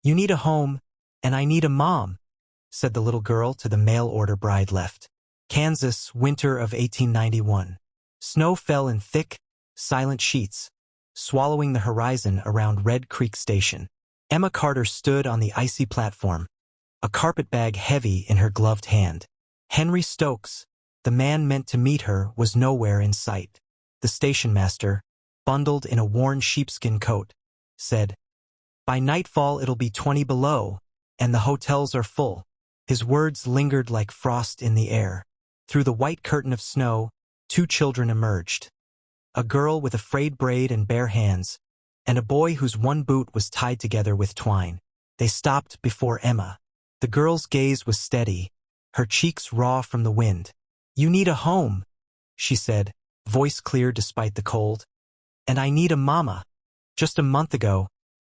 "You need a home, and I need a mom," said the little girl to the mail-order bride left. Kansas, winter of 1891. Snow fell in thick, silent sheets, swallowing the horizon around Red Creek Station. Emma Carter stood on the icy platform, a carpetbag heavy in her gloved hand. Henry Stokes, the man meant to meet her, was nowhere in sight. The station master, bundled in a worn sheepskin coat, said, "By nightfall it'll be 20 below, and the hotels are full." His words lingered like frost in the air. Through the white curtain of snow, two children emerged. A girl with a frayed braid and bare hands, and a boy whose one boot was tied together with twine. They stopped before Emma. The girl's gaze was steady, her cheeks raw from the wind. "You need a home," she said, voice clear despite the cold. "And I need a mama." Just a month ago,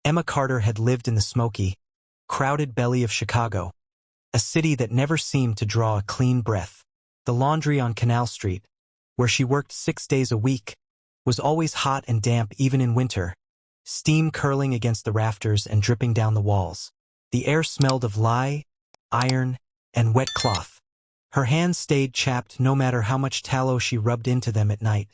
Emma Carter had lived in the smoky, crowded belly of Chicago, a city that never seemed to draw a clean breath. The laundry on Canal Street, where she worked 6 days a week, was always hot and damp even in winter, steam curling against the rafters and dripping down the walls. The air smelled of lye, iron, and wet cloth. Her hands stayed chapped no matter how much tallow she rubbed into them at night,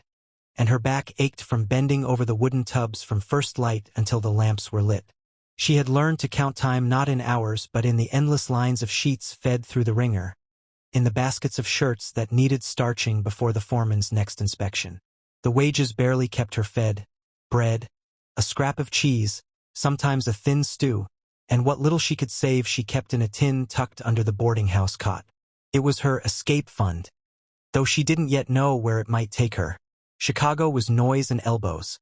and her back ached from bending over the wooden tubs from first light until the lamps were lit. She had learned to count time not in hours but in the endless lines of sheets fed through the wringer, in the baskets of shirts that needed starching before the foreman's next inspection. The wages barely kept her fed: bread, a scrap of cheese, sometimes a thin stew, and what little she could save she kept in a tin tucked under the boarding house cot. It was her escape fund, though she didn't yet know where it might take her. Chicago was noise and elbows.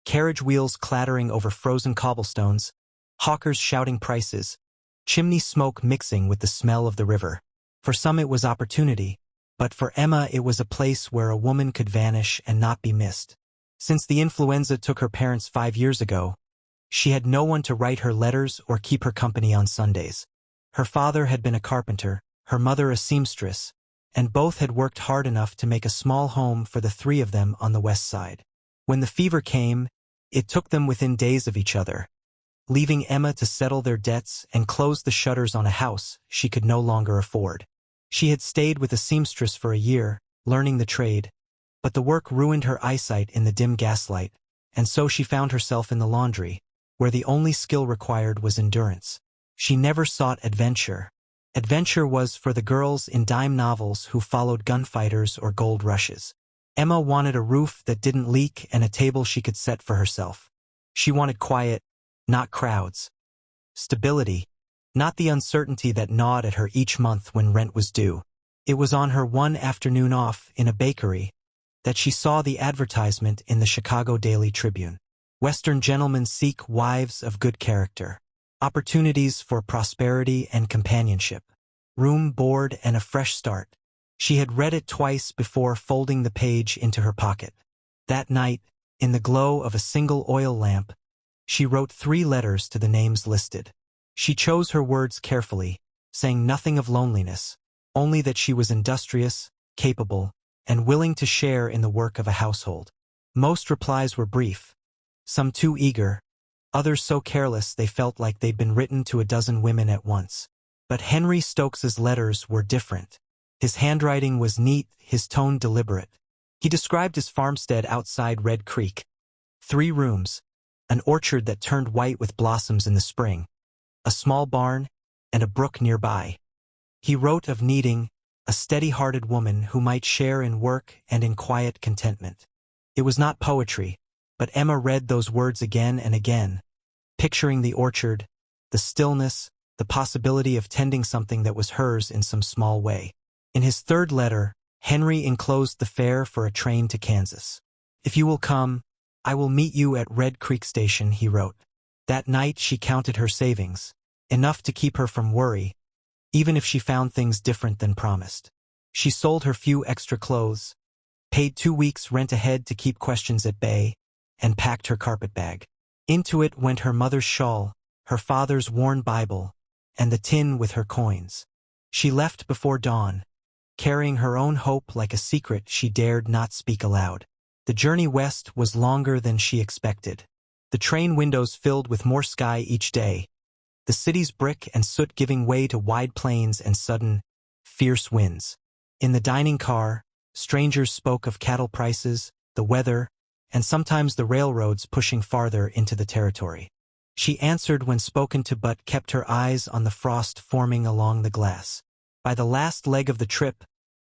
Carriage wheels clattering over frozen cobblestones, hawkers shouting prices, chimney smoke mixing with the smell of the river. For some it was opportunity, but for Emma it was a place where a woman could vanish and not be missed. Since the influenza took her parents 5 years ago, she had no one to write her letters or keep her company on Sundays. Her father had been a carpenter, her mother a seamstress, and both had worked hard enough to make a small home for the three of them on the west side. When the fever came, it took them within days of each other, leaving Emma to settle their debts and close the shutters on a house she could no longer afford. She had stayed with a seamstress for a year, learning the trade, but the work ruined her eyesight in the dim gaslight, and so she found herself in the laundry, where the only skill required was endurance. She never sought adventure. Adventure was for the girls in dime novels who followed gunfighters or gold rushes. Emma wanted a roof that didn't leak and a table she could set for herself. She wanted quiet, not crowds. Stability, not the uncertainty that gnawed at her each month when rent was due. It was on her one afternoon off in a bakery that she saw the advertisement in the Chicago Daily Tribune. Western gentlemen seek wives of good character. Opportunities for prosperity and companionship. Room, board, and a fresh start. She had read it twice before folding the page into her pocket. That night, in the glow of a single oil lamp, she wrote 3 letters to the names listed. She chose her words carefully, saying nothing of loneliness, only that she was industrious, capable, and willing to share in the work of a household. Most replies were brief, some too eager, others so careless they felt like they'd been written to a dozen women at once. But Henry Stokes's letters were different. His handwriting was neat, his tone deliberate. He described his farmstead outside Red Creek. 3 rooms, an orchard that turned white with blossoms in the spring, a small barn, and a brook nearby. He wrote of needing a steady-hearted woman who might share in work and in quiet contentment. It was not poetry, but Emma read those words again and again, picturing the orchard, the stillness, the possibility of tending something that was hers in some small way. In his 3rd letter, Henry enclosed the fare for a train to Kansas. "If you will come, I will meet you at Red Creek Station," he wrote. That night she counted her savings, enough to keep her from worry, even if she found things different than promised. She sold her few extra clothes, paid 2 weeks' rent ahead to keep questions at bay, and packed her carpetbag. Into it went her mother's shawl, her father's worn Bible, and the tin with her coins. She left before dawn, carrying her own hope like a secret she dared not speak aloud. The journey west was longer than she expected. The train windows filled with more sky each day, the city's brick and soot giving way to wide plains and sudden, fierce winds. In the dining car, strangers spoke of cattle prices, the weather, and sometimes the railroads pushing farther into the territory. She answered when spoken to but kept her eyes on the frost forming along the glass. By the last leg of the trip,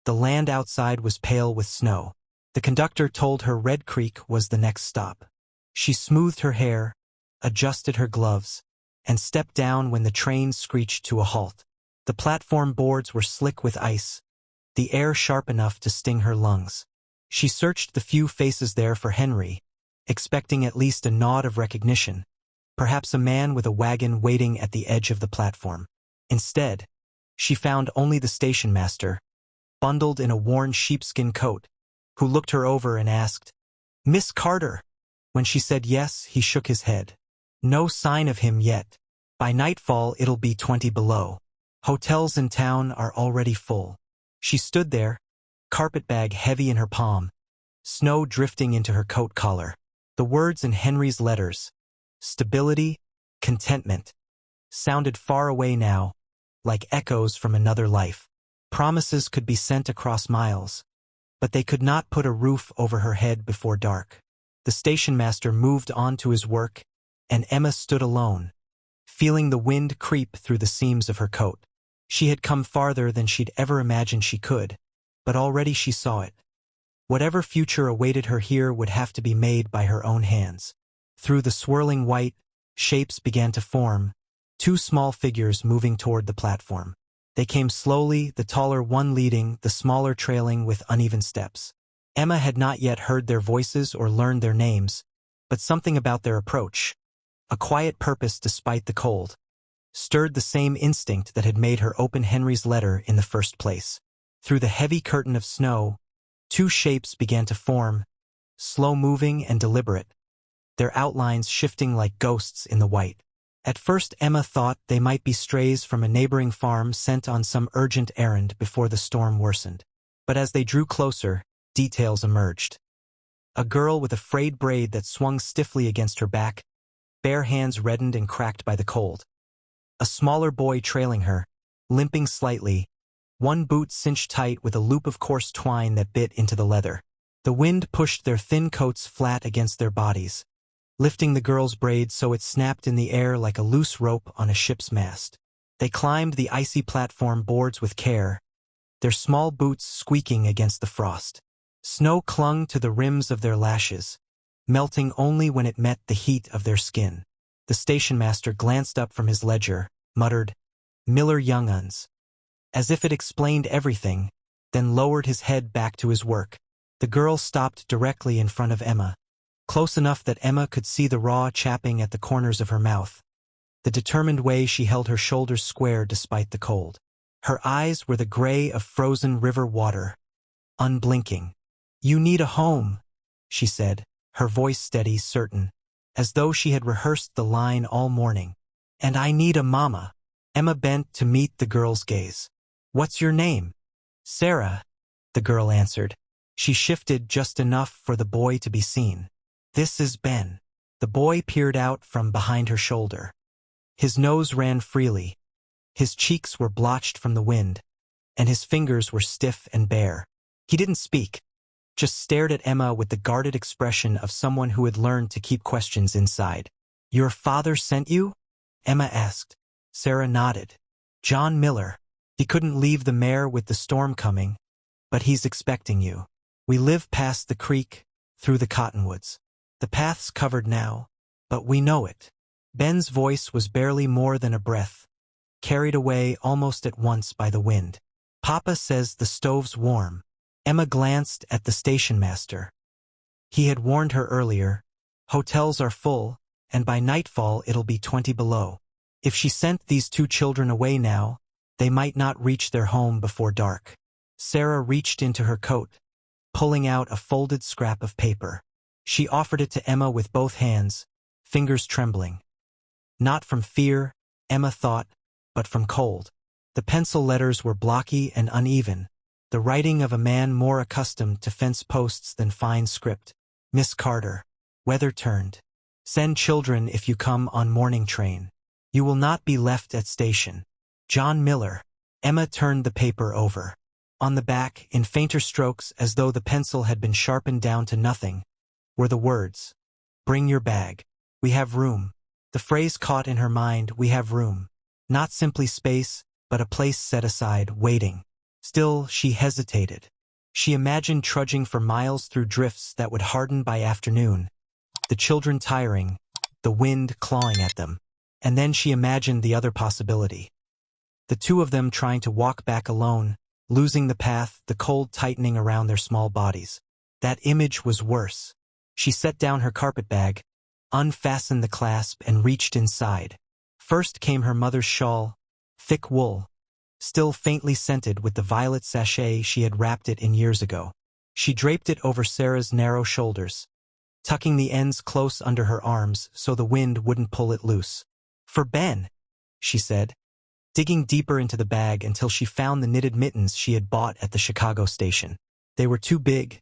the land outside was pale with snow. The conductor told her Red Creek was the next stop. She smoothed her hair, adjusted her gloves, and stepped down when the train screeched to a halt. The platform boards were slick with ice, the air sharp enough to sting her lungs. She searched the few faces there for Henry, expecting at least a nod of recognition, perhaps a man with a wagon waiting at the edge of the platform. Instead, she found only the station master, bundled in a worn sheepskin coat, who looked her over and asked, "Miss Carter?" When she said yes, he shook his head. No sign of him yet. By nightfall it'll be 20 below. Hotels in town are already full. She stood there, carpetbag heavy in her palm, snow drifting into her coat collar. The words in Henry's letters, stability, contentment, sounded far away now, like echoes from another life. Promises could be sent across miles, but they could not put a roof over her head before dark. The station master moved on to his work, and Emma stood alone, feeling the wind creep through the seams of her coat. She had come farther than she'd ever imagined she could, but already she saw it. Whatever future awaited her here would have to be made by her own hands. Through the swirling white, shapes began to form, two small figures moving toward the platform. They came slowly, the taller one leading, the smaller trailing with uneven steps. Emma had not yet heard their voices or learned their names, but something about their approach, a quiet purpose despite the cold, stirred the same instinct that had made her open Henry's letter in the first place. Through the heavy curtain of snow, two shapes began to form, slow-moving and deliberate, their outlines shifting like ghosts in the white. At first Emma thought they might be strays from a neighboring farm sent on some urgent errand before the storm worsened. But as they drew closer, details emerged. A girl with a frayed braid that swung stiffly against her back, bare hands reddened and cracked by the cold. A smaller boy trailing her, limping slightly, one boot cinched tight with a loop of coarse twine that bit into the leather. The wind pushed their thin coats flat against their bodies, lifting the girl's braid so it snapped in the air like a loose rope on a ship's mast. They climbed the icy platform boards with care, their small boots squeaking against the frost. Snow clung to the rims of their lashes, melting only when it met the heat of their skin. The station master glanced up from his ledger, muttered, "Miller Young-Uns," as if it explained everything, then lowered his head back to his work. The girl stopped directly in front of Emma, close enough that Emma could see the raw chapping at the corners of her mouth, the determined way she held her shoulders square despite the cold. Her eyes were the gray of frozen river water, unblinking. "You need a home," she said, her voice steady, certain, as though she had rehearsed the line all morning. "And I need a mama." Emma bent to meet the girl's gaze. "What's your name?" "Sarah," the girl answered. She shifted just enough for the boy to be seen. "This is Ben." The boy peered out from behind her shoulder. His nose ran freely, his cheeks were blotched from the wind, and his fingers were stiff and bare. He didn't speak, just stared at Emma with the guarded expression of someone who had learned to keep questions inside. "Your father sent you?" Emma asked. Sarah nodded. "John Miller. He couldn't leave the mare with the storm coming, but he's expecting you. We live past the creek, through the cottonwoods. The path's covered now, but we know it." Ben's voice was barely more than a breath, carried away almost at once by the wind. "Papa says the stove's warm." Emma glanced at the station master. He had warned her earlier, hotels are full, and by nightfall it'll be 20 below. If she sent these two children away now, they might not reach their home before dark. Sarah reached into her coat, pulling out a folded scrap of paper. She offered it to Emma with both hands, fingers trembling. Not from fear, Emma thought, but from cold. The pencil letters were blocky and uneven, the writing of a man more accustomed to fence posts than fine script. "Miss Carter. Weather turned. Send children if you come on morning train." You will not be left at station. John Miller. Emma turned the paper over. On the back, in fainter strokes as though the pencil had been sharpened down to nothing, were the words, "Bring your bag. We have room." The phrase caught in her mind, "We have room." Not simply space, but a place set aside, waiting. Still, she hesitated. She imagined trudging for miles through drifts that would harden by afternoon, the children tiring, the wind clawing at them. And then she imagined the other possibility. The two of them trying to walk back alone, losing the path, the cold tightening around their small bodies. That image was worse. She set down her carpetbag, unfastened the clasp, and reached inside. First came her mother's shawl, thick wool, still faintly scented with the violet sachet she had wrapped it in years ago. She draped it over Sarah's narrow shoulders, tucking the ends close under her arms so the wind wouldn't pull it loose. "For Ben," she said, digging deeper into the bag until she found the knitted mittens she had bought at the Chicago station. They were too big,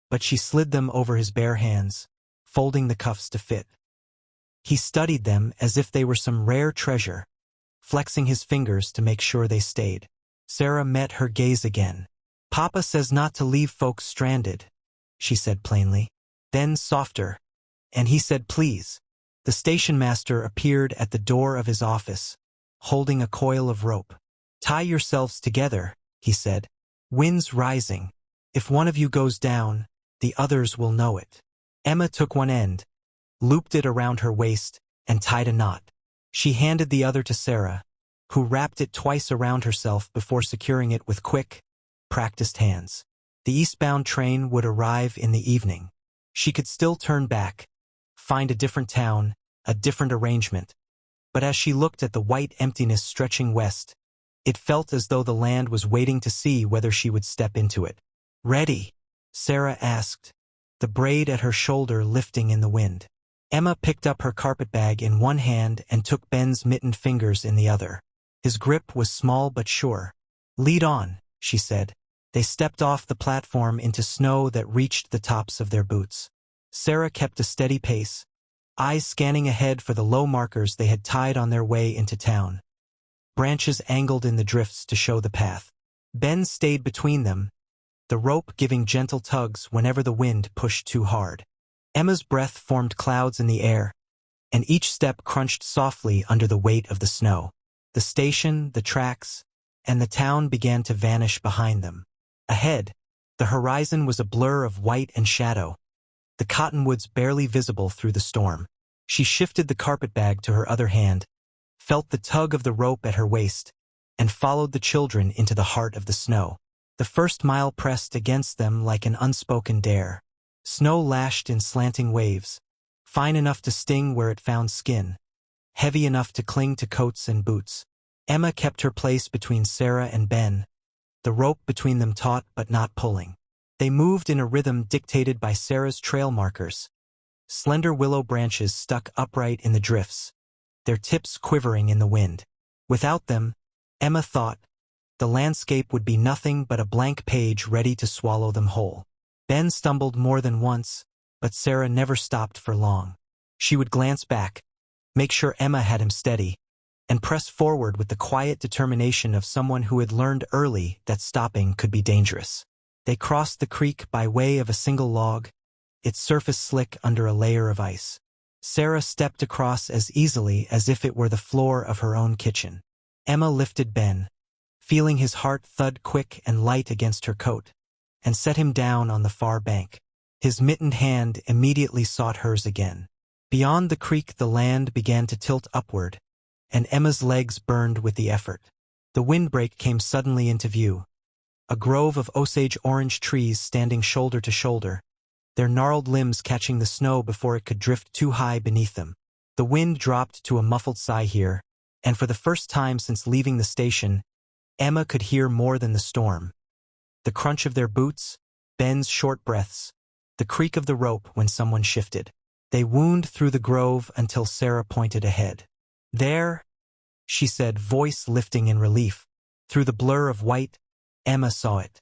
but she slid them over his bare hands, folding the cuffs to fit. He studied them as if they were some rare treasure, flexing his fingers to make sure they stayed. Sarah met her gaze again. "Papa says not to leave folks stranded," she said plainly. Then softer, "And he said please." The station master appeared at the door of his office, holding a coil of rope. "Tie yourselves together," he said. "Wind's rising. If one of you goes down, the others will know it." Emma took one end, looped it around her waist, and tied a knot. She handed the other to Sarah, who wrapped it twice around herself before securing it with quick, practiced hands. The eastbound train would arrive in the evening. She could still turn back, find a different town, a different arrangement. But as she looked at the white emptiness stretching west, it felt as though the land was waiting to see whether she would step into it. "Ready?" Sarah asked, the braid at her shoulder lifting in the wind. Emma picked up her carpetbag in one hand and took Ben's mittened fingers in the other. His grip was small but sure. "Lead on," she said. They stepped off the platform into snow that reached the tops of their boots. Sarah kept a steady pace, eyes scanning ahead for the low markers they had tied on their way into town. Branches angled in the drifts to show the path. Ben stayed between them, the rope giving gentle tugs whenever the wind pushed too hard. Emma's breath formed clouds in the air, and each step crunched softly under the weight of the snow. The station, the tracks, and the town began to vanish behind them. Ahead, the horizon was a blur of white and shadow, the cottonwoods barely visible through the storm. She shifted the carpetbag to her other hand, felt the tug of the rope at her waist, and followed the children into the heart of the snow. The first mile pressed against them like an unspoken dare. Snow lashed in slanting waves, fine enough to sting where it found skin, heavy enough to cling to coats and boots. Emma kept her place between Sarah and Ben, the rope between them taut but not pulling. They moved in a rhythm dictated by Sarah's trail markers, slender willow branches stuck upright in the drifts, their tips quivering in the wind. Without them, Emma thought, the landscape would be nothing but a blank page ready to swallow them whole. Ben stumbled more than once, but Sarah never stopped for long. She would glance back, make sure Emma had him steady, and press forward with the quiet determination of someone who had learned early that stopping could be dangerous. They crossed the creek by way of a single log, its surface slick under a layer of ice. Sarah stepped across as easily as if it were the floor of her own kitchen. Emma lifted Ben, feeling his heart thud quick and light against her coat, and set him down on the far bank. His mittened hand immediately sought hers again. Beyond the creek the land began to tilt upward, and Emma's legs burned with the effort. The windbreak came suddenly into view. A grove of Osage orange trees standing shoulder to shoulder, their gnarled limbs catching the snow before it could drift too high beneath them. The wind dropped to a muffled sigh here, and for the first time since leaving the station, Emma could hear more than the storm. The crunch of their boots, Ben's short breaths, the creak of the rope when someone shifted. They wound through the grove until Sarah pointed ahead. "There," she said, voice lifting in relief. Through the blur of white, Emma saw it.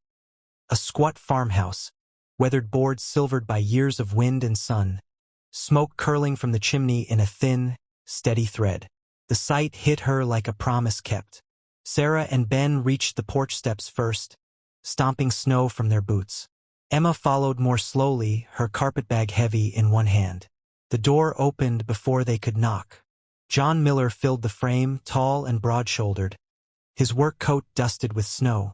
A squat farmhouse, weathered boards silvered by years of wind and sun, smoke curling from the chimney in a thin, steady thread. The sight hit her like a promise kept. Sarah and Ben reached the porch steps first, stomping snow from their boots. Emma followed more slowly, her carpetbag heavy in one hand. The door opened before they could knock. John Miller filled the frame, tall and broad-shouldered, his work coat dusted with snow,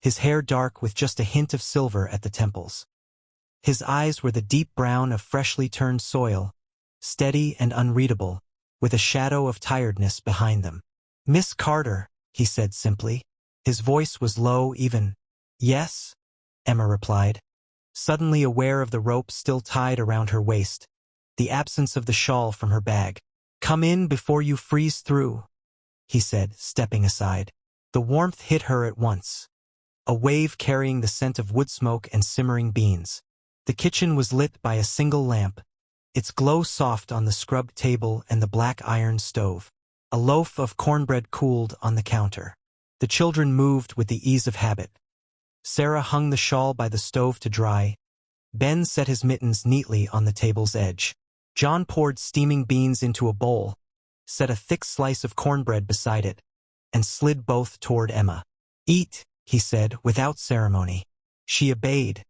his hair dark with just a hint of silver at the temples. His eyes were the deep brown of freshly turned soil, steady and unreadable, with a shadow of tiredness behind them. "Miss Carter," he said simply. His voice was low, even. "Yes?" Emma replied, suddenly aware of the rope still tied around her waist, the absence of the shawl from her bag. "Come in before you freeze through," he said, stepping aside. The warmth hit her at once, a wave carrying the scent of wood smoke and simmering beans. The kitchen was lit by a single lamp, its glow soft on the scrubbed table and the black iron stove. A loaf of cornbread cooled on the counter. The children moved with the ease of habit. Sarah hung the shawl by the stove to dry. Ben set his mittens neatly on the table's edge. John poured steaming beans into a bowl, set a thick slice of cornbread beside it, and slid both toward Emma. "Eat," he said, without ceremony. She obeyed,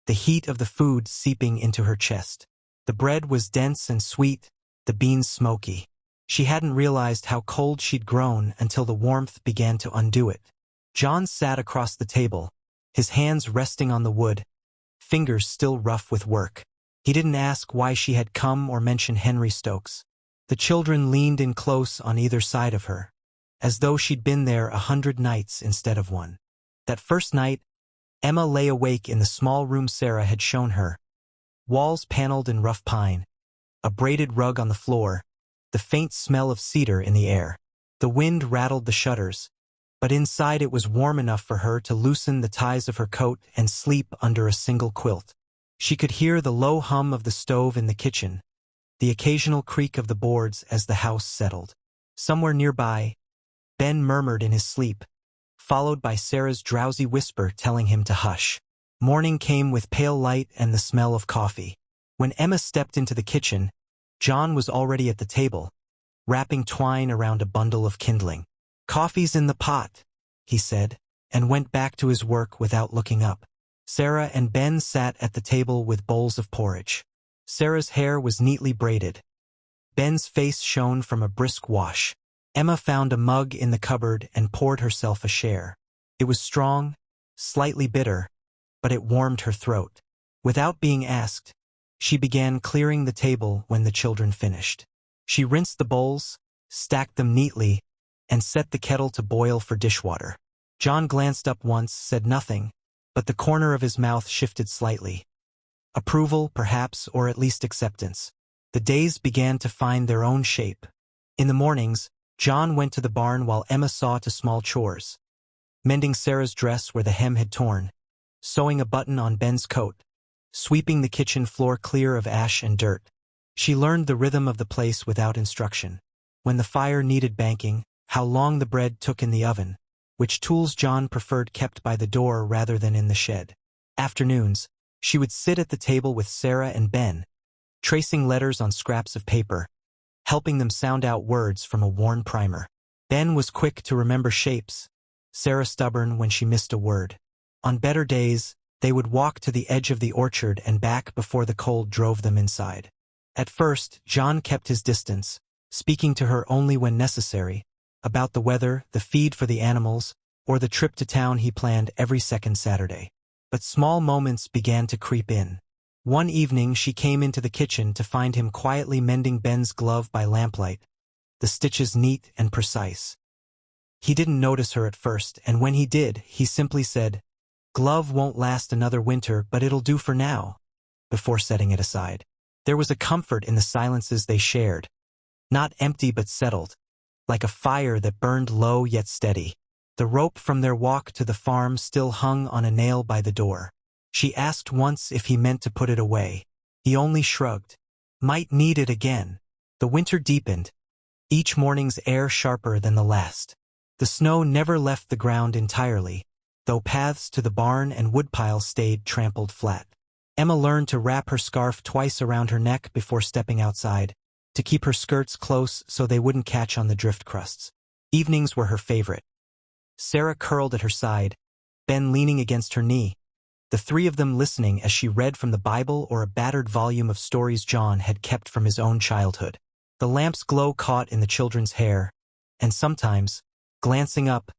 the heat of the food seeping into her chest. The bread was dense and sweet, the beans smoky. She hadn't realized how cold she'd grown until the warmth began to undo it. John sat across the table, his hands resting on the wood, fingers still rough with work. He didn't ask why she had come or mention Henry Stokes. The children leaned in close on either side of her, as though she'd been there 100 nights instead of one. That first night, Emma lay awake in the small room Sarah had shown her. Walls paneled in rough pine, a braided rug on the floor, the faint smell of cedar in the air. The wind rattled the shutters, but inside it was warm enough for her to loosen the ties of her coat and sleep under a single quilt. She could hear the low hum of the stove in the kitchen, the occasional creak of the boards as the house settled. Somewhere nearby, Ben murmured in his sleep, followed by Sarah's drowsy whisper telling him to hush. Morning came with pale light and the smell of coffee. When Emma stepped into the kitchen, John was already at the table, wrapping twine around a bundle of kindling. "Coffee's in the pot," he said, and went back to his work without looking up. Sarah and Ben sat at the table with bowls of porridge. Sarah's hair was neatly braided. Ben's face shone from a brisk wash. Emma found a mug in the cupboard and poured herself a share. It was strong, slightly bitter, but it warmed her throat. Without being asked, she began clearing the table when the children finished. She rinsed the bowls, stacked them neatly, and set the kettle to boil for dishwater. John glanced up once, said nothing, but the corner of his mouth shifted slightly. Approval, perhaps, or at least acceptance. The days began to find their own shape. In the mornings, John went to the barn while Emma saw to small chores, mending Sarah's dress where the hem had torn, sewing a button on Ben's coat, sweeping the kitchen floor clear of ash and dirt. She learned the rhythm of the place without instruction. When the fire needed banking, how long the bread took in the oven, which tools John preferred kept by the door rather than in the shed. Afternoons, she would sit at the table with Sarah and Ben, tracing letters on scraps of paper, helping them sound out words from a worn primer. Ben was quick to remember shapes, Sarah stubborn when she missed a word. On better days, they would walk to the edge of the orchard and back before the cold drove them inside. At first, John kept his distance, speaking to her only when necessary, about the weather, the feed for the animals, or the trip to town he planned every second Saturday. But small moments began to creep in. One evening she came into the kitchen to find him quietly mending Ben's glove by lamplight, the stitches neat and precise. He didn't notice her at first, and when he did, he simply said, "Glove won't last another winter, but it'll do for now," before setting it aside. There was a comfort in the silences they shared, not empty but settled, like a fire that burned low yet steady. The rope from their walk to the farm still hung on a nail by the door. She asked once if he meant to put it away. He only shrugged. Might need it again. The winter deepened, each morning's air sharper than the last. The snow never left the ground entirely, though paths to the barn and woodpile stayed trampled flat. Emma learned to wrap her scarf twice around her neck before stepping outside, to keep her skirts close so they wouldn't catch on the drift crusts. Evenings were her favorite. Sarah curled at her side, Ben leaning against her knee, the three of them listening as she read from the Bible or a battered volume of stories John had kept from his own childhood. The lamp's glow caught in the children's hair, and sometimes, glancing up,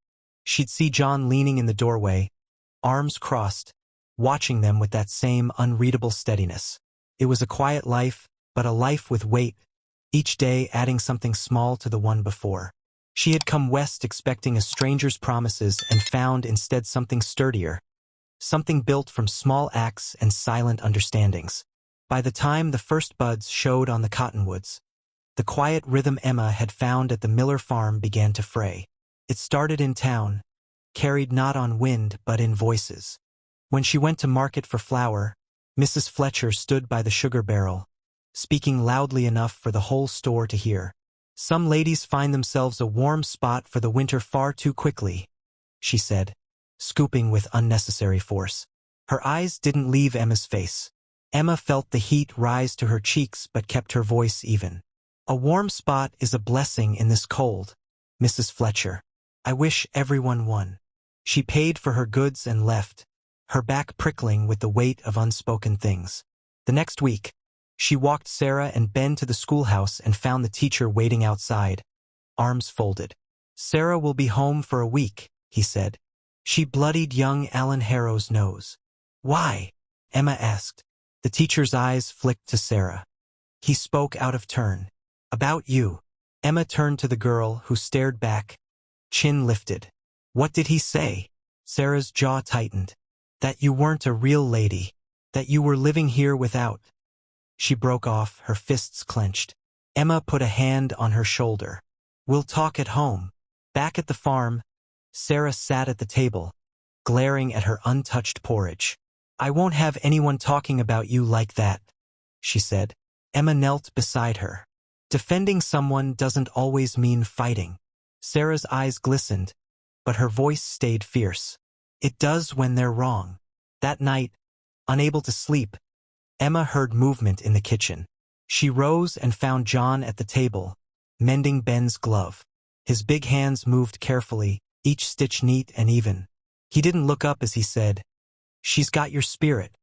she'd see John leaning in the doorway, arms crossed, watching them with that same unreadable steadiness. It was a quiet life, but a life with weight, each day adding something small to the one before. She had come west expecting a stranger's promises and found instead something sturdier, something built from small acts and silent understandings. By the time the first buds showed on the cottonwoods, the quiet rhythm Emma had found at the Miller farm began to fray. It started in town, carried not on wind but in voices. When she went to market for flour, Mrs. Fletcher stood by the sugar barrel, speaking loudly enough for the whole store to hear. "Some ladies find themselves a warm spot for the winter far too quickly," she said, scooping with unnecessary force. Her eyes didn't leave Emma's face. Emma felt the heat rise to her cheeks but kept her voice even. "A warm spot is a blessing in this cold, Mrs. Fletcher. I wish everyone won." She paid for her goods and left, her back prickling with the weight of unspoken things. The next week, she walked Sarah and Ben to the schoolhouse and found the teacher waiting outside, arms folded. "Sarah will be home for a week," he said. She bloodied young Alan Harrow's nose. "Why?" Emma asked. The teacher's eyes flicked to Sarah. He spoke out of turn. "About you." Emma turned to the girl, who stared back, chin lifted. "What did he say?" Sarah's jaw tightened. "That you weren't a real lady. That you were living here without—" She broke off, her fists clenched. Emma put a hand on her shoulder. "We'll talk at home." Back at the farm, Sarah sat at the table, glaring at her untouched porridge. "I won't have anyone talking about you like that," she said. Emma knelt beside her. "Defending someone doesn't always mean fighting." Sarah's eyes glistened, but her voice stayed fierce. "It does when they're wrong." That night, unable to sleep, Emma heard movement in the kitchen. She rose and found John at the table, mending Ben's glove. His big hands moved carefully, each stitch neat and even. He didn't look up as he said, "She's got your spirit."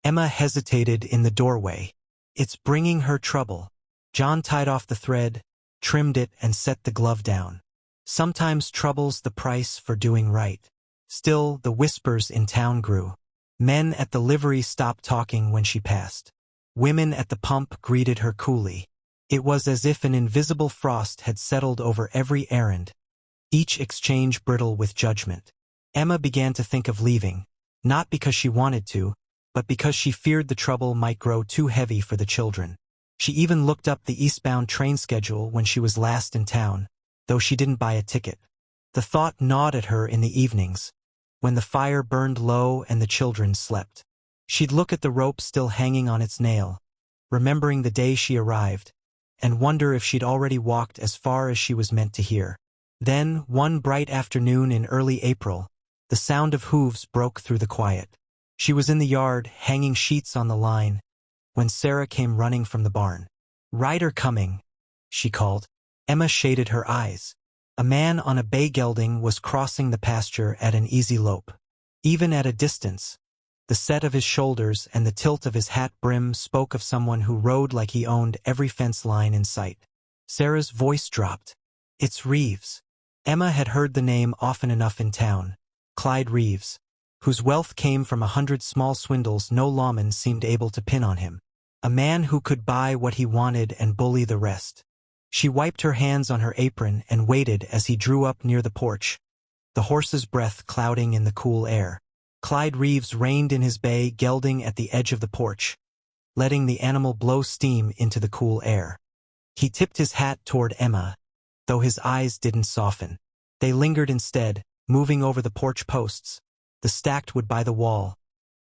Emma hesitated in the doorway. "It's bringing her trouble." John tied off the thread, trimmed it, and set the glove down. "Sometimes trouble's the price for doing right." Still, the whispers in town grew. Men at the livery stopped talking when she passed. Women at the pump greeted her coolly. It was as if an invisible frost had settled over every errand, each exchange brittle with judgment. Emma began to think of leaving, not because she wanted to, but because she feared the trouble might grow too heavy for the children. She even looked up the eastbound train schedule when she was last in town, though she didn't buy a ticket. The thought gnawed at her in the evenings, when the fire burned low and the children slept. She'd look at the rope still hanging on its nail, remembering the day she arrived, and wonder if she'd already walked as far as she was meant to hear. Then, one bright afternoon in early April, the sound of hooves broke through the quiet. She was in the yard, hanging sheets on the line, when Sarah came running from the barn. "Rider coming," she called. Emma shaded her eyes. A man on a bay gelding was crossing the pasture at an easy lope. Even at a distance, the set of his shoulders and the tilt of his hat brim spoke of someone who rode like he owned every fence line in sight. Sarah's voice dropped. "It's Reeves." Emma had heard the name often enough in town. Clyde Reeves, whose wealth came from 100 small swindles no lawman seemed able to pin on him. A man who could buy what he wanted and bully the rest. She wiped her hands on her apron and waited as he drew up near the porch, the horse's breath clouding in the cool air. Clyde Reeves reined in his bay gelding at the edge of the porch, letting the animal blow steam into the cool air. He tipped his hat toward Emma, though his eyes didn't soften. They lingered instead, moving over the porch posts, the stacked wood by the wall,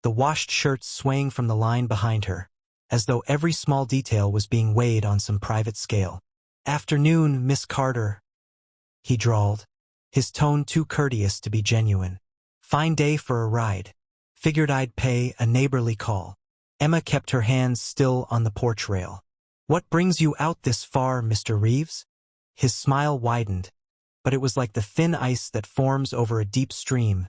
the washed shirts swaying from the line behind her, as though every small detail was being weighed on some private scale. "Afternoon, Miss Carter," he drawled, his tone too courteous to be genuine. "Fine day for a ride. Figured I'd pay a neighborly call." Emma kept her hands still on the porch rail. "What brings you out this far, Mr. Reeves?" His smile widened, but it was like the thin ice that forms over a deep stream,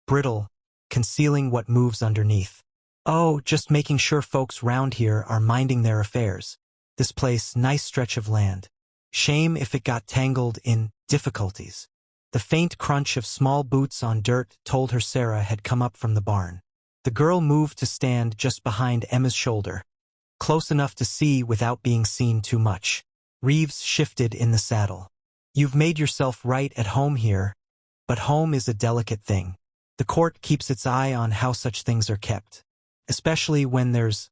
brittle, concealing what moves underneath. "Oh, just making sure folks round here are minding their affairs. This place, nice stretch of land. Shame if it got tangled in difficulties." The faint crunch of small boots on dirt told her Sarah had come up from the barn. The girl moved to stand just behind Emma's shoulder, close enough to see without being seen too much. Reeves shifted in the saddle. "You've made yourself right at home here, but home is a delicate thing. The court keeps its eye on how such things are kept, especially when there's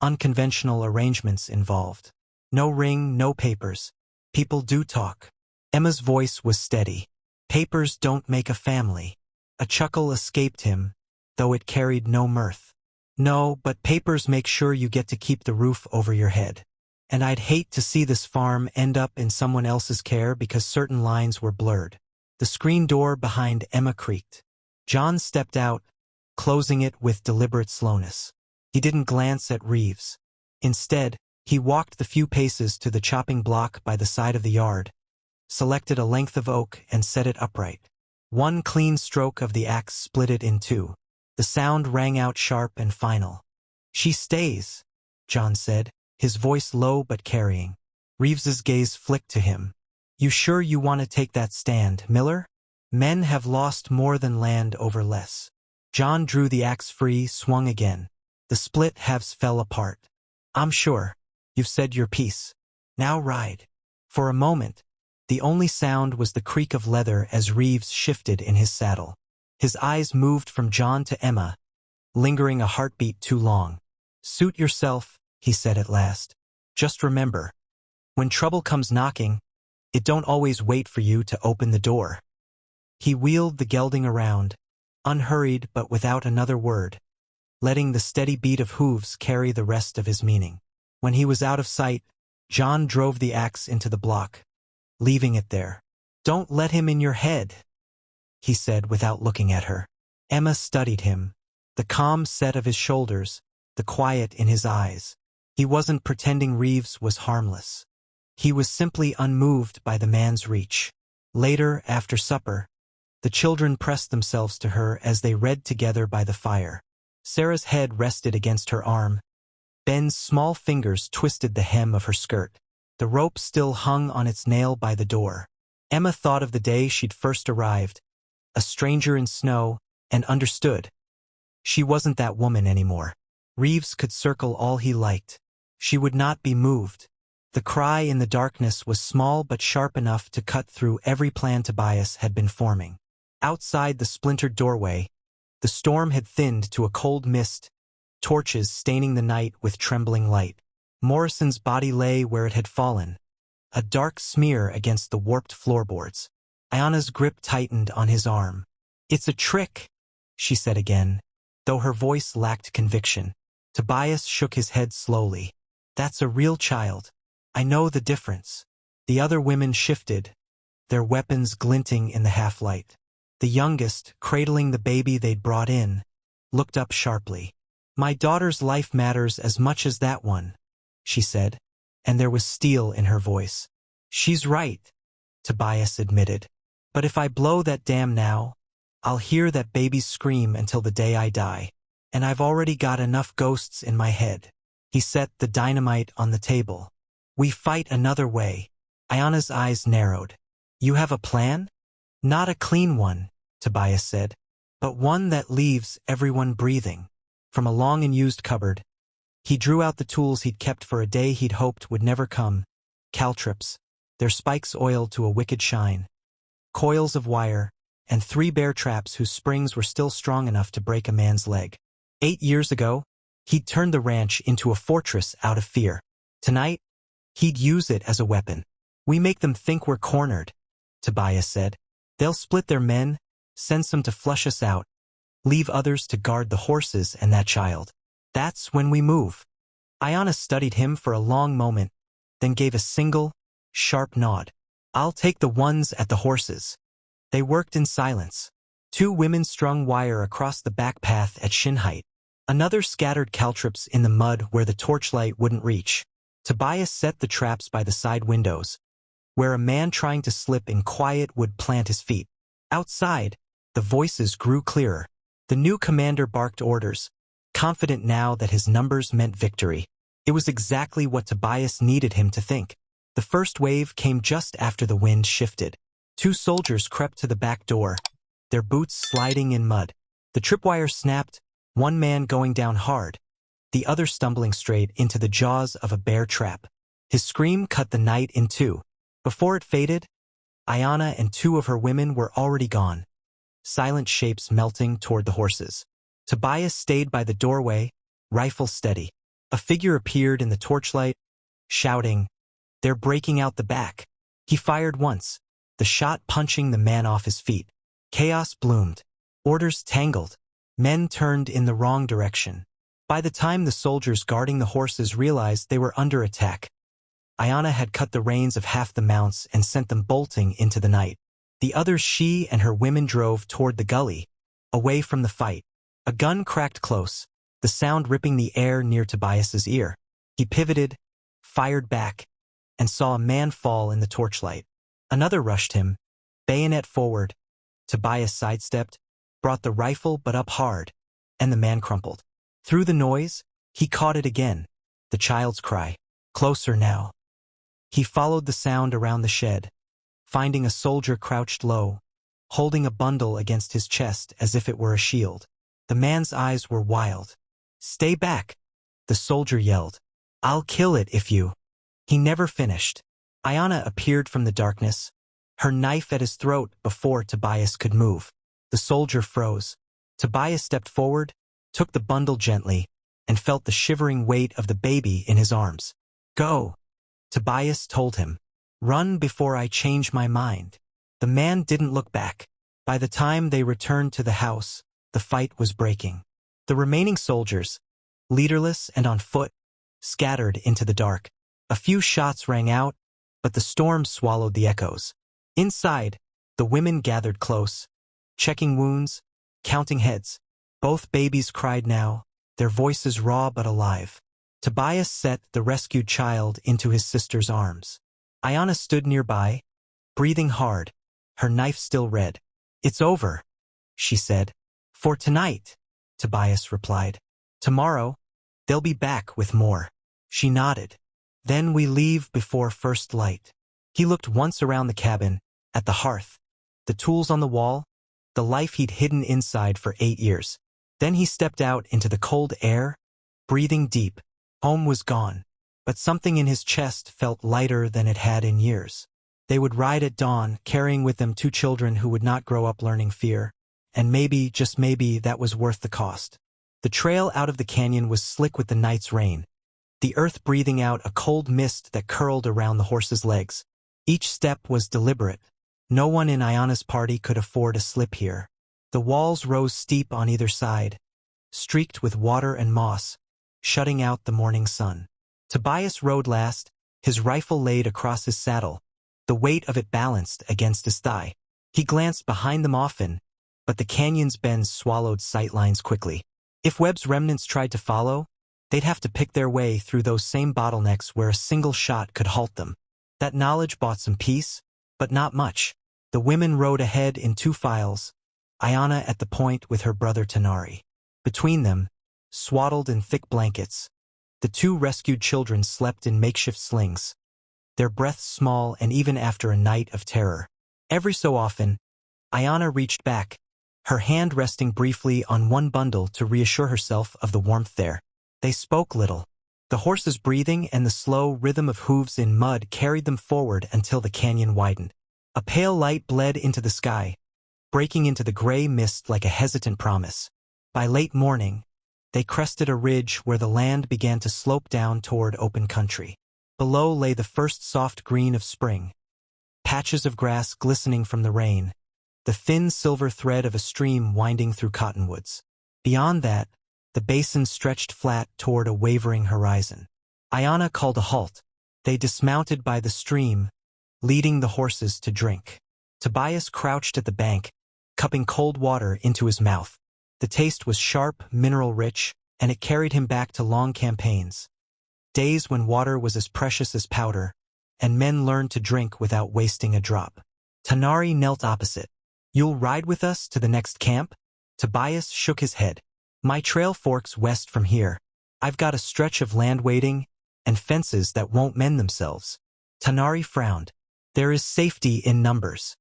unconventional arrangements involved. No ring, no papers. People do talk." Emma's voice was steady. "Papers don't make a family." A chuckle escaped him, though it carried no mirth. "No, but papers make sure you get to keep the roof over your head. And I'd hate to see this farm end up in someone else's care because certain lines were blurred." The screen door behind Emma creaked. John stepped out, closing it with deliberate slowness. He didn't glance at Reeves. Instead, he walked the few paces to the chopping block by the side of the yard, selected a length of oak and set it upright. One clean stroke of the axe split it in two. The sound rang out sharp and final. "She stays," John said, his voice low but carrying. Reeves's gaze flicked to him. "You sure you want to take that stand, Miller? Men have lost more than land over less." John drew the axe free, swung again. The split halves fell apart. "I'm sure. You've said your piece. Now ride." For a moment, the only sound was the creak of leather as Reeves shifted in his saddle. His eyes moved from John to Emma, lingering a heartbeat too long. "Suit yourself," he said at last. "Just remember, when trouble comes knocking, it don't always wait for you to open the door." He wheeled the gelding around, unhurried but without another word, letting the steady beat of hooves carry the rest of his meaning. When he was out of sight, John drove the axe into the block, leaving it there. "Don't let him in your head," he said without looking at her. Emma studied him, the calm set of his shoulders, the quiet in his eyes. He wasn't pretending Reeves was harmless. He was simply unmoved by the man's reach. Later, after supper, the children pressed themselves to her as they read together by the fire. Sarah's head rested against her arm. Ben's small fingers twisted the hem of her skirt. The rope still hung on its nail by the door. Emma thought of the day she'd first arrived, a stranger in snow, and understood. She wasn't that woman anymore. Reeves could circle all he liked. She would not be moved. The cry in the darkness was small but sharp enough to cut through every plan Tobias had been forming. Outside the splintered doorway, the storm had thinned to a cold mist, torches staining the night with trembling light. Morrison's body lay where it had fallen, a dark smear against the warped floorboards. Ayana's grip tightened on his arm. "It's a trick," she said again, though her voice lacked conviction. Tobias shook his head slowly. "That's a real child. I know the difference." The other women shifted, their weapons glinting in the half-light. The youngest, cradling the baby they'd brought in, looked up sharply. "My daughter's life matters as much as that one," she said, and there was steel in her voice. "She's right," Tobias admitted. "But if I blow that dam now, I'll hear that baby's scream until the day I die. And I've already got enough ghosts in my head." He set the dynamite on the table. "We fight another way." Ayana's eyes narrowed. "You have a plan?" "Not a clean one," Tobias said, "but one that leaves everyone breathing." From a long and used cupboard, he drew out the tools he'd kept for a day he'd hoped would never come. Caltrops, their spikes oiled to a wicked shine, coils of wire, and 3 bear traps whose springs were still strong enough to break a man's leg. 8 years ago, he'd turned the ranch into a fortress out of fear. Tonight, he'd use it as a weapon. "We make them think we're cornered," Tobias said. "They'll split their men, send some to flush us out, leave others to guard the horses and that child. That's when we move." Ayana studied him for a long moment, then gave a single, sharp nod. "I'll take the ones at the horses." They worked in silence. 2 women strung wire across the back path at shin height. Another scattered caltrops in the mud where the torchlight wouldn't reach. Tobias set the traps by the side windows, where a man trying to slip in quiet would plant his feet. Outside, the voices grew clearer. The new commander barked orders, confident now that his numbers meant victory. It was exactly what Tobias needed him to think. The first wave came just after the wind shifted. 2 soldiers crept to the back door, their boots sliding in mud. The tripwire snapped, one man going down hard, the other stumbling straight into the jaws of a bear trap. His scream cut the night in two. Before it faded, Ayana and 2 of her women were already gone, silent shapes melting toward the horses. Tobias stayed by the doorway, rifle steady. A figure appeared in the torchlight, shouting, "They're breaking out the back." He fired once, the shot punching the man off his feet. Chaos bloomed. Orders tangled. Men turned in the wrong direction. By the time the soldiers guarding the horses realized they were under attack, Ayana had cut the reins of half the mounts and sent them bolting into the night. The others she and her women drove toward the gully, away from the fight. A gun cracked close, the sound ripping the air near Tobias's ear. He pivoted, fired back, and saw a man fall in the torchlight. Another rushed him, bayonet forward. Tobias sidestepped, brought the rifle but up hard, and the man crumpled. Through the noise, he caught it again, the child's cry, "Closer now." He followed the sound around the shed, finding a soldier crouched low, holding a bundle against his chest as if it were a shield. The man's eyes were wild. "Stay back," the soldier yelled. "I'll kill it if you—" He never finished. Ayana appeared from the darkness, her knife at his throat before Tobias could move. The soldier froze. Tobias stepped forward, took the bundle gently, and felt the shivering weight of the baby in his arms. "Go," Tobias told him. "Run before I change my mind." The man didn't look back. By the time they returned to the house, the fight was breaking. The remaining soldiers, leaderless and on foot, scattered into the dark. A few shots rang out, but the storm swallowed the echoes. Inside, the women gathered close, checking wounds, counting heads. Both babies cried now, their voices raw but alive. Tobias set the rescued child into his sister's arms. Ayana stood nearby, breathing hard, her knife still red. "It's over," she said. "For tonight," Tobias replied. "Tomorrow, they'll be back with more." She nodded. "Then we leave before first light." He looked once around the cabin, at the hearth, the tools on the wall, the life he'd hidden inside for 8 years. Then he stepped out into the cold air, breathing deep. Home was gone, but something in his chest felt lighter than it had in years. They would ride at dawn, carrying with them 2 children who would not grow up learning fear, and maybe, just maybe, that was worth the cost. The trail out of the canyon was slick with the night's rain, the earth breathing out a cold mist that curled around the horse's legs. Each step was deliberate. No one in Ayana's party could afford a slip here. The walls rose steep on either side, streaked with water and moss, shutting out the morning sun. Tobias rode last, his rifle laid across his saddle, the weight of it balanced against his thigh. He glanced behind them often, but the canyon's bends swallowed sightlines quickly. If Webb's remnants tried to follow, they'd have to pick their way through those same bottlenecks where a single shot could halt them. That knowledge bought some peace, but not much. The women rode ahead in 2 files, Ayana at the point with her brother Tanari. Between them, swaddled in thick blankets, the 2 rescued children slept in makeshift slings, their breaths small and even after a night of terror. Every so often, Ayana reached back, her hand resting briefly on one bundle to reassure herself of the warmth there. They spoke little. The horses' breathing and the slow rhythm of hooves in mud carried them forward until the canyon widened. A pale light bled into the sky, breaking into the gray mist like a hesitant promise. By late morning, they crested a ridge where the land began to slope down toward open country. Below lay the first soft green of spring, patches of grass glistening from the rain, the thin silver thread of a stream winding through cottonwoods. Beyond that, the basin stretched flat toward a wavering horizon. Ayana called a halt. They dismounted by the stream, leading the horses to drink. Tobias crouched at the bank, cupping cold water into his mouth. The taste was sharp, mineral-rich, and it carried him back to long campaigns. days when water was as precious as powder, and men learned to drink without wasting a drop. Tanari knelt opposite. "You'll ride with us to the next camp?" Tobias shook his head. "My trail forks west from here. I've got a stretch of land waiting, and fences that won't mend themselves." Tanari frowned. "There is safety in numbers."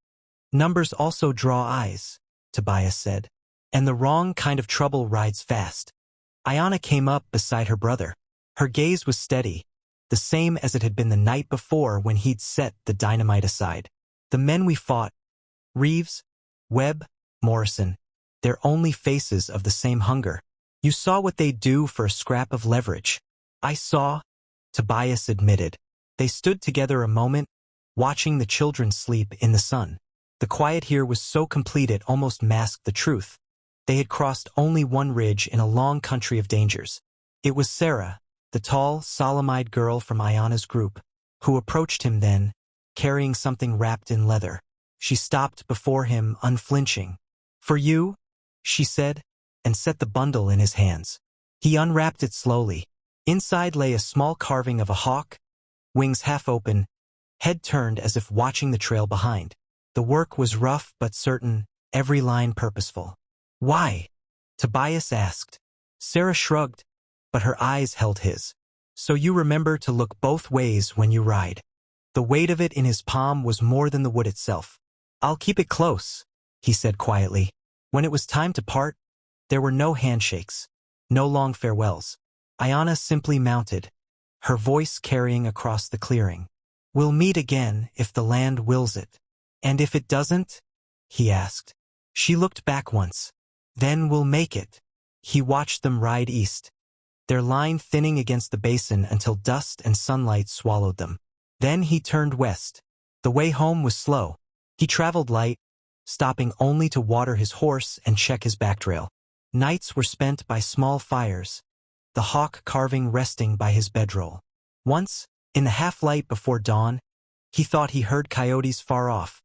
"Numbers also draw eyes," Tobias said. "And the wrong kind of trouble rides fast." Ayana came up beside her brother. Her gaze was steady, the same as it had been the night before when he'd set the dynamite aside. "The men we fought, Reeves, Webb, Morrison, they're only faces of the same hunger. You saw what they'd do for a scrap of leverage." "I saw," Tobias admitted. They stood together a moment, watching the children sleep in the sun. The quiet here was so complete it almost masked the truth. They had crossed only one ridge in a long country of dangers. It was Sarah, the tall, solemn-eyed girl from Ayana's group, who approached him then, carrying something wrapped in leather. She stopped before him, unflinching. "For you?" she said, and set the bundle in his hands. He unwrapped it slowly. Inside lay a small carving of a hawk, wings half open, head turned as if watching the trail behind. The work was rough but certain, every line purposeful. "Why?" Tobias asked. Sarah shrugged, but her eyes held his. "So you remember to look both ways when you ride." The weight of it in his palm was more than the wood itself. "I'll keep it close," he said quietly. When it was time to part, there were no handshakes, no long farewells. Ayana simply mounted, her voice carrying across the clearing. "We'll meet again if the land wills it." "And if it doesn't?" he asked. She looked back once. "Then we'll make it." He watched them ride east, their line thinning against the basin until dust and sunlight swallowed them. Then he turned west. The way home was slow. He traveled light, stopping only to water his horse and check his backtrail. Nights were spent by small fires, the hawk carving resting by his bedroll. Once, in the half-light before dawn, he thought he heard coyotes far off,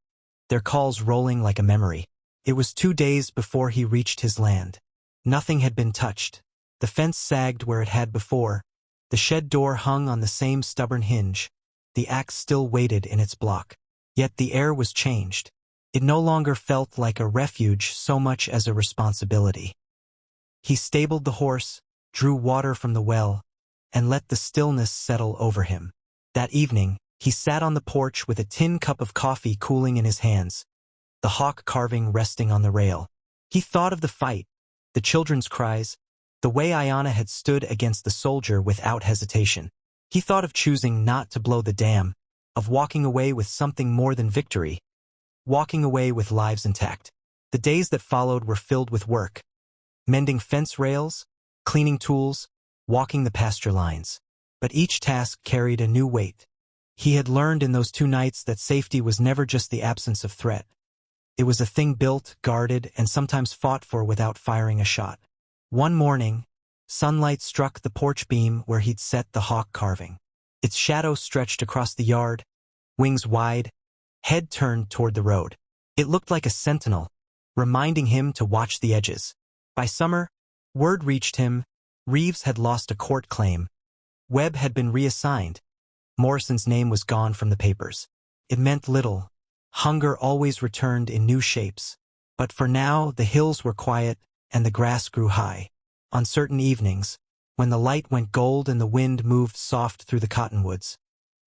their calls rolling like a memory. It was 2 days before he reached his land. Nothing had been touched. The fence sagged where it had before. The shed door hung on the same stubborn hinge. The axe still waited in its block. Yet the air was changed. It no longer felt like a refuge so much as a responsibility. He stabled the horse, drew water from the well, and let the stillness settle over him. That evening, he sat on the porch with a tin cup of coffee cooling in his hands, the hawk carving resting on the rail. He thought of the fight, the children's cries, the way Ayana had stood against the soldier without hesitation. He thought of choosing not to blow the dam, of walking away with something more than victory, walking away with lives intact. The days that followed were filled with work, mending fence rails, cleaning tools, walking the pasture lines. But each task carried a new weight. He had learned in those 2 nights that safety was never just the absence of threat. It was a thing built, guarded, and sometimes fought for without firing a shot. One morning, sunlight struck the porch beam where he'd set the hawk carving. Its shadow stretched across the yard, wings wide, head turned toward the road. It looked like a sentinel, reminding him to watch the edges. By summer, word reached him, Reeves had lost a court claim. Webb had been reassigned. Morrison's name was gone from the papers. It meant little. Hunger always returned in new shapes. But for now, the hills were quiet and the grass grew high. On certain evenings, when the light went gold and the wind moved soft through the cottonwoods,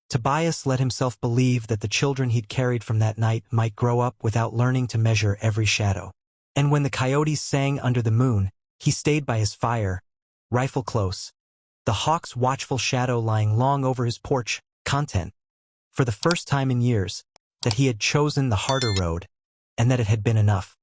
Tobias let himself believe that the children he'd carried from that night might grow up without learning to measure every shadow. And when the coyotes sang under the moon, he stayed by his fire, rifle close, the hawk's watchful shadow lying long over his porch, content, for the first time in years, that he had chosen the harder road, and that it had been enough.